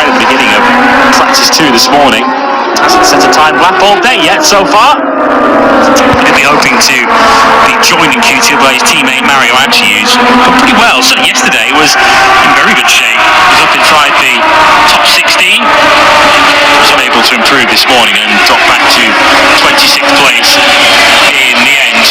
at the beginning of practice 2 this morning. Hasn't set a time lap all day yet so far. He'll be hoping to be joining Q2 by his teammate Mario Anchi, who's done pretty well. So yesterday was in very good shape. He was up inside the top 16. Was unable to improve this morning and dropped back to 26th place in the end.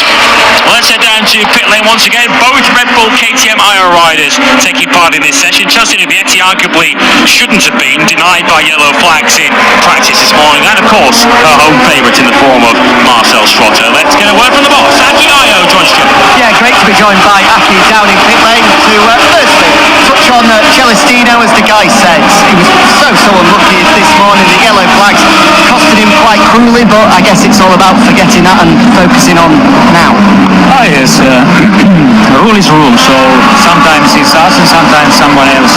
Well, let's head down to pit lane once again. Both Red Bull KTM IO riders taking part in this session. Chelsea Vietti arguably shouldn't have been denied by yellow flags in practice this morning, and of course her home favourite in the form of Marcel Schrotter. Let's get a word from the boss. Aki Ayo joins you. Yeah, great to be joined by Aki down in pit lane to firstly touch on Celestino, as the guy said. He was so unlucky this morning. The yellow flags costed him quite cruelly, but I guess it's all about forgetting that and focusing on now. Oh yes, rule is rule, so sometimes it's us and sometimes someone else.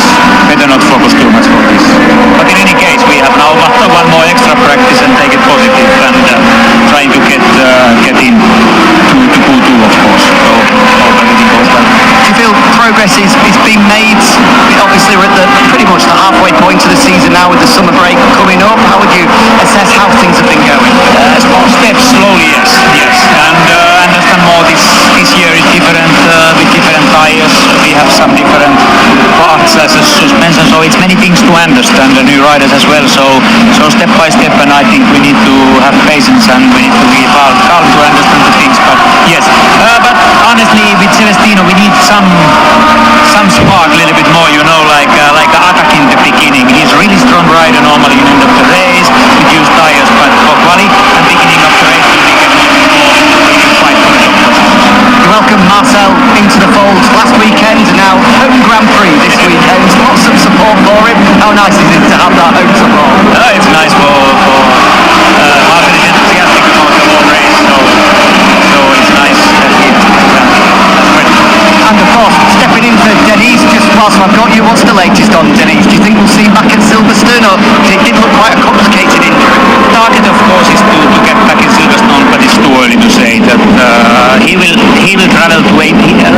Better not focus too much on this. But in any case, we have now one more extra practice and take it positive and trying to get in to Q2, of course. So hope everything goes well. Do you feel progress is being made? Obviously we're at pretty much the halfway point of the season now with the summer break coming up. How would you assess how things have been going? Small steps, slowly, yes. And understand more this year is different with different tires. We have some different parts as a suspension, so it's many things to understand, the new riders as well. So step by step, and I think we need to have patience and we need to be calm to understand the things. But yes, but honestly, with Celestino, we need some spark a little bit more. You know, like Attack in the beginning. He's a really strong rider normally in the end of the race with used tires, but for quali and beginning of the race, you welcome Marcel into the fold last weekend, and now home Grand Prix this weekend. Lots of support for him. How nice is it to have that home support? It's nice for Marcel is enthusiastic about the whole race, so it's nice that he and of course, stepping in for Denise, just whilst I've got you, what's the latest on Denise? Do you think we'll see him back at Silverstone, or it did look quite a complicated injury? Target, of course, is to get back in Silverstone, but it's too early to say that he will travel to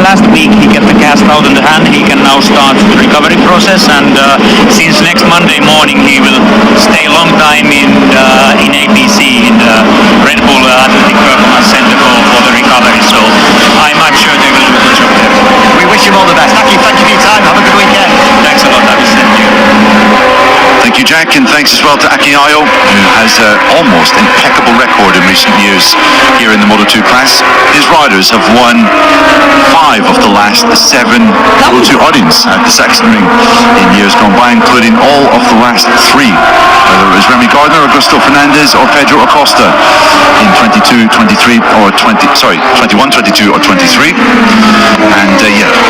last week he got the cast out in the hand. He can now start the recovery process, and since next Monday morning he will stay a long time in APC, in the Red Bull Athletic Performance Center for the recovery, so I'm sure they will do a good job there. We wish him all the best. Aki, thank you for your time. Have a good weekend. Thanks a lot, David. Thank you. Thank you, Jack, and thanks as well to Aki Ayo, who has an almost impeccable record in recent years here in the Moto2 class. His riders have won 5 of the last 7 Moto2 audience at the Sachsenring in years gone by, including all of the last 3, whether it was Remy Gardner, Augusto Fernandez, or Pedro Acosta in 21, 22, or 23. And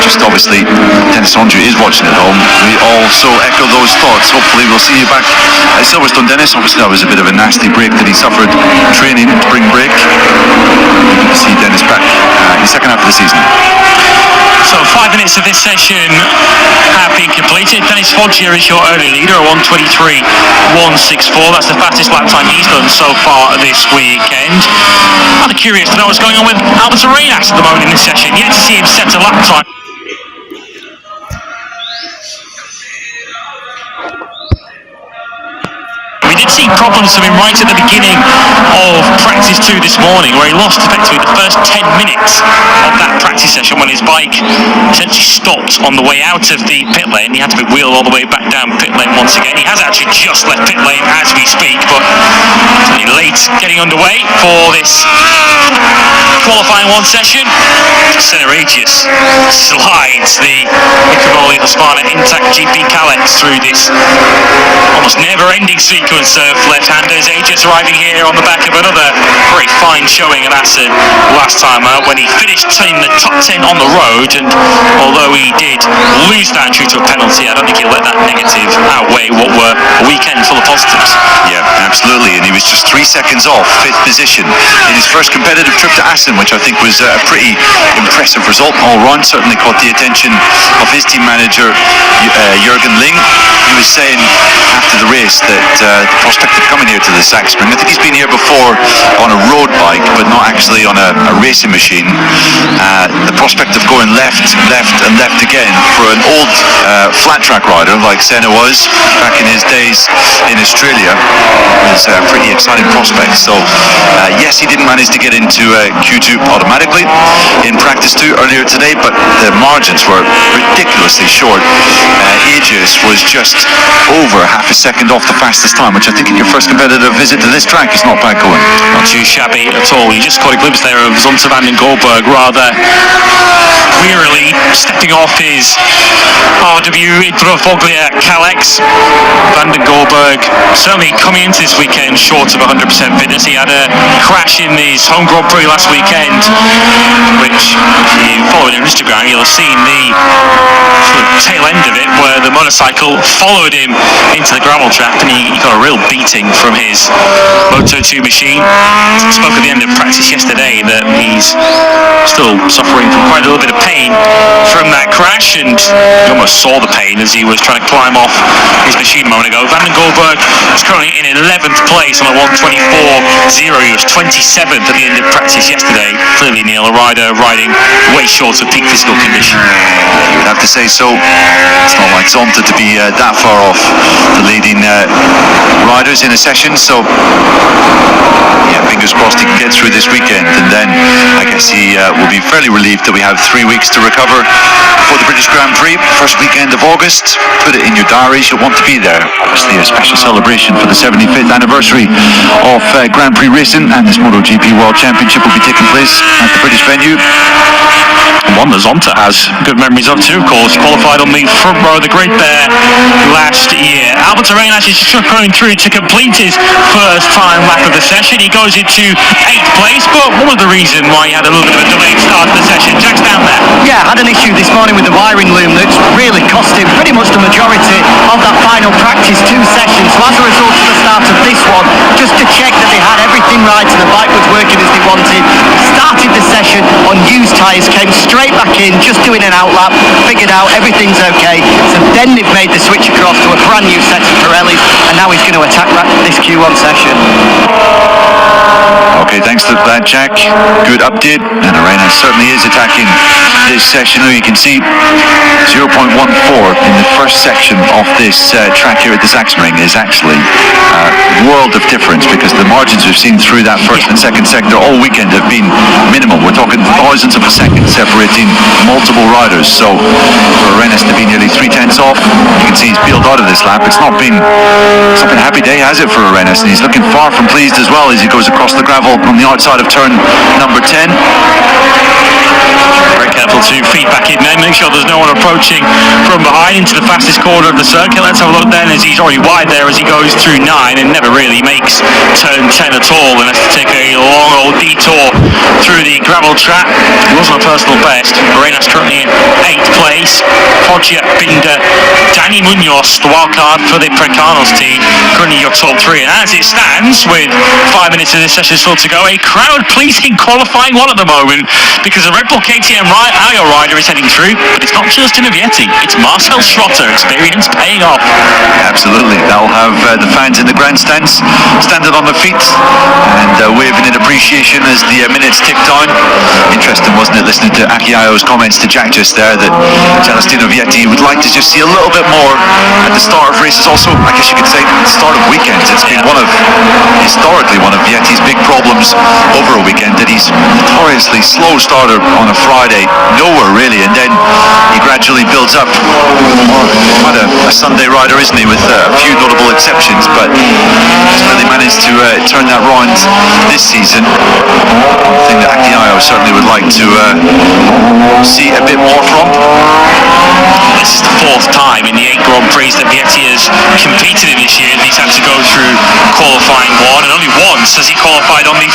just obviously, Dennis Andrew is watching at home. We also echo those thoughts. Hopefully we'll see you back at Silverstone, Dennis. Obviously that was a bit of a nasty break that he suffered training, spring break. Good to see Dennis back in the second half of the season. So 5 minutes of this session have been completed. Dennis Foggia is your early leader at 1:23.164. That's the fastest lap time he's done so far this weekend. I'm curious to know what's going on with Albert Arenas at the moment in this session. Yet to see him set a lap time. We did see problems of him right at the beginning of practice 2 this morning, where he lost effectively the first 10 minutes of that practice session when his bike essentially stopped on the way out of the pit lane. He had to be wheeled all the way back down pit lane once again. He has actually just left pit lane as we speak, but it's late getting underway for this qualifying 1 session. Cenerigius slides the Icavoli Husqvarna Intact GP Kalex through this almost never-ending sequence of left-handers. Aegis arriving here on the back of another very fine showing at Assen last time out when he finished in the top 10 on the road, and although he did lose that due to a penalty, I don't think he'll let that negative outweigh what were a weekend full of positives. Yeah, absolutely, and he was just 3 seconds off 5th position in his first competitive trip to Assen, which I think was a pretty impressive result all round. Certainly caught the attention of his team manager Jürgen Ling. He was saying after the race that the prospect of coming here to the Sachsenring, I think he's been here before on a road bike, but not actually on a racing machine. The prospect of going left, and left again for an old flat track rider like Senna was back in his days in Australia was a pretty exciting prospect. So yes, he didn't manage to get into Q2 automatically in practice 2 earlier today, but the margins were ridiculously short. Aegis was just over half a second off the fastest time, which I think in your first competitive visit to this track is not bad going. Not too shabby at all. You just caught a glimpse there of Zonta van den Goldberg rather wearily stepping off his RW Idrovoglia Calex. Van den Goldberg certainly coming into this weekend short of 100% fitness. He had a crash in his home Grand Prix last weekend, which if you follow it on Instagram, you'll have seen the sort of tail end of it where the motorcycle followed him into the gravel trap and he got a real beating from his Moto2 machine. Spoke at the end of practice yesterday that he's still suffering from quite a little bit of pain from that crash, and you almost saw the pain as he was trying to climb off his machine a moment ago. Van den Goldberg is currently in 11th place on a 1:24.0. He was 27th at the end of practice yesterday. Clearly Neil, a rider riding way short of peak physical condition. You would have to say so. It's not like Zonta to be that far off the leading riders in a session, so yeah, fingers crossed he can get through this weekend, and then I guess he will be fairly relieved that we have 3 weeks to recover for the British Grand Prix, first weekend of August. Put it in your diaries, you'll want to be there. Obviously a special celebration for the 75th anniversary of Grand Prix racing, and this MotoGP World Championship will be taking place at the British venue. One that Zonta has good memories of too, of course. Qualified on the front row of the grid there last year. Albert Arenas is going through to complete his first time lap of the session. He goes into 8th place, but what was the reason why he had a little bit of a delayed start to the session? Jack's down there. Yeah, had an issue this morning with the wiring loom that's really cost him pretty much the majority of that final practice 2 sessions. So as a result of the start of this one, just to check that they had everything right and the bike was working as they wanted, started the session on used tyres, came straight back in, just doing an out lap, figured out everything's okay. So then they've made the switch across to a brand new set of Pirellis, and now he's going to attack this Q1 session. Okay, thanks to that, Jack. Good update, and Arenas certainly is attacking this session. You can see 0.14 in the first section of this track here at the Sachsenring is actually a world of difference, because the margins we've seen through that first and second sector all weekend have been minimal. We're talking thousands of a second separating multiple riders. So for Arenas to be nearly 3/10 off, you can see he's peeled out of this lap. It's not been a happy day, has it, for Arenas? And he's looking far from pleased as well as he goes across the gravel on the outside of turn number 10. Very careful to feed back in then, make sure there's no one approaching from behind into the fastest corner of the circuit. Let's have a look then, as he's already wide there as he goes through 9 and never really makes turn 10 at all, and has to take a long old detour through the gravel trap. It wasn't a personal best. Arenas currently in 8th place. Foggia, Binder, Danny Munoz, the wild card for the Precanos team, currently your top 3. And as it stands, with 5 minutes of this session still to go, a crowd pleasing qualifying one at the moment, because the Red Bull KTM Ayo rider is heading through, but it's not just in a Vietti, it's Marcel Schrotter. Experience paying off. Absolutely, they'll have the fans in the grandstands standing on their feet and waving in appreciation as the minutes tick down. Interesting, wasn't it, listening to Aki Ayo's comments to Jack just there, that Celestino Vietti would like to just see a little bit more at the start of races. Also, I guess you could say the start of weekends. It's been historically one of Vietti's big problems over a weekend, that he's notoriously slow starter on a Friday, nowhere really, and then he gradually builds up. Quite a Sunday rider, isn't he, with a few notable exceptions, but he's really managed to turn that round this season. One thing that Aki Ayo certainly would like to see a bit more from. This is the 4th time in the 8 Grand Prix that Vietti has competed in this year that he's had to go through qualifying 1, and only once has he qualified on the